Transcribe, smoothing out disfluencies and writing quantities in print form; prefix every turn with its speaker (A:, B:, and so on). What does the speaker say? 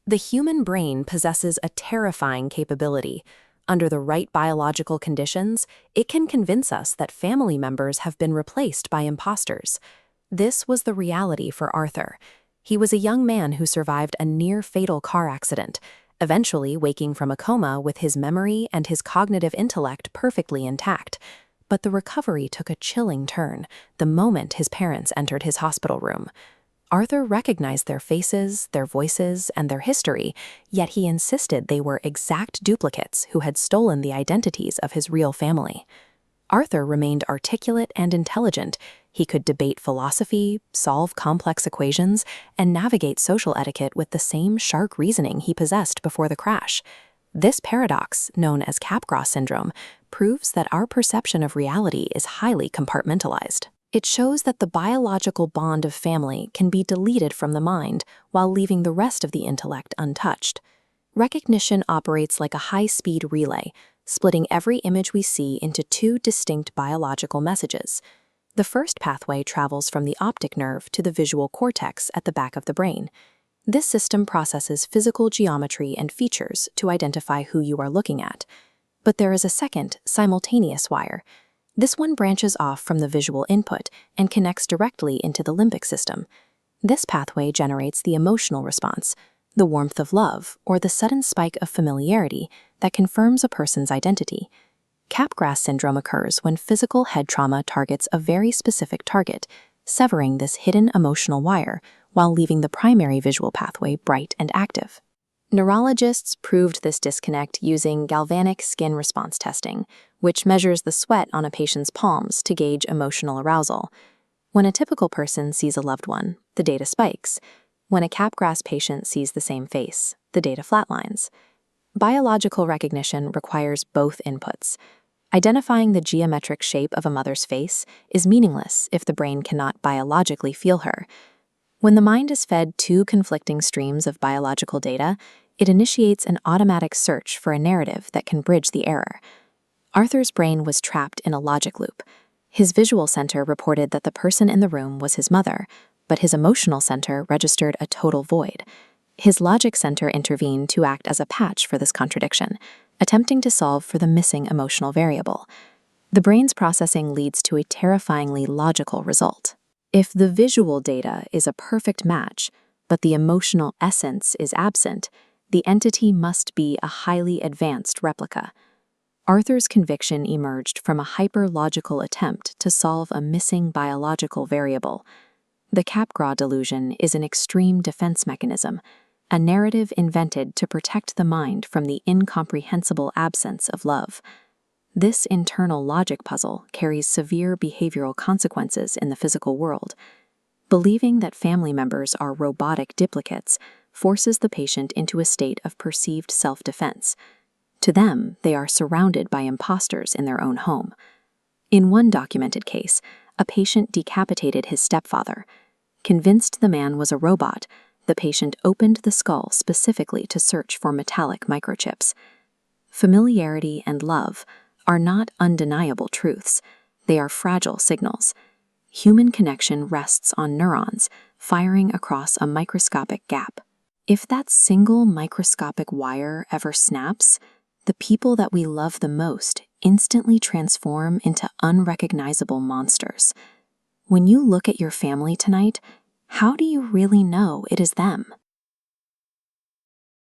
A: The human brain possesses a terrifying capability. Under the right biological conditions, it can convince us that family members have been replaced by imposters. This was the reality for Arthur. He was a young man who survived a near-fatal car accident, eventually waking from a coma with his memory and his cognitive intellect perfectly intact. But the recovery took a chilling turn the moment his parents entered his hospital room. Arthur recognized their faces, their voices, and their history, yet he insisted they were exact duplicates who had stolen the identities of his real family. Arthur remained articulate and intelligent. He could debate philosophy, solve complex equations, and navigate social etiquette with the same sharp reasoning he possessed before the crash. This paradox, known as Capgras syndrome, proves that our perception of reality is highly compartmentalized. It shows that the biological bond of family can be deleted from the mind while leaving the rest of the intellect untouched. Recognition operates like a high-speed relay, splitting every image we see into two distinct biological messages. The first pathway travels from the optic nerve to the visual cortex at the back of the brain. This system processes physical geometry and features to identify who you are looking at. But there is a second, simultaneous wire. This one branches off from the visual input and connects directly into the limbic system. This pathway generates the emotional response, the warmth of love, or the sudden spike of familiarity that confirms a person's identity. Capgras syndrome occurs when physical head trauma targets a very specific target, severing this hidden emotional wire while leaving the primary visual pathway bright and active. Neurologists proved this disconnect using galvanic skin response testing, which measures the sweat on a patient's palms to gauge emotional arousal. When a typical person sees a loved one, the data spikes. When a Capgras patient sees the same face, the data flatlines. Biological recognition requires both inputs. Identifying the geometric shape of a mother's face is meaningless if the brain cannot biologically feel her. When the mind is fed two conflicting streams of biological data, it initiates an automatic search for a narrative that can bridge the error. Arthur's brain was trapped in a logic loop. His visual center reported that the person in the room was his mother, but his emotional center registered a total void. His logic center intervened to act as a patch for this contradiction, attempting to solve for the missing emotional variable. The brain's processing leads to a terrifyingly logical result. If the visual data is a perfect match, but the emotional essence is absent, the entity must be a highly advanced replica. Arthur's conviction emerged from a hyper-logical attempt to solve a missing biological variable. The Capgras Delusion is an extreme defense mechanism, a narrative invented to protect the mind from the incomprehensible absence of love. This internal logic puzzle carries severe behavioral consequences in the physical world. Believing that family members are robotic duplicates forces the patient into a state of perceived self-defense. To them, they are surrounded by imposters in their own home. In one documented case, a patient decapitated his stepfather. Convinced the man was a robot, the patient opened the skull specifically to search for metallic microchips. Familiarity and love are not undeniable truths. They are fragile signals. Human connection rests on neurons, firing across a microscopic gap. If that single microscopic wire ever snaps, the people that we love the most instantly transform into unrecognizable monsters. When you look at your family tonight, how do you really know it is them?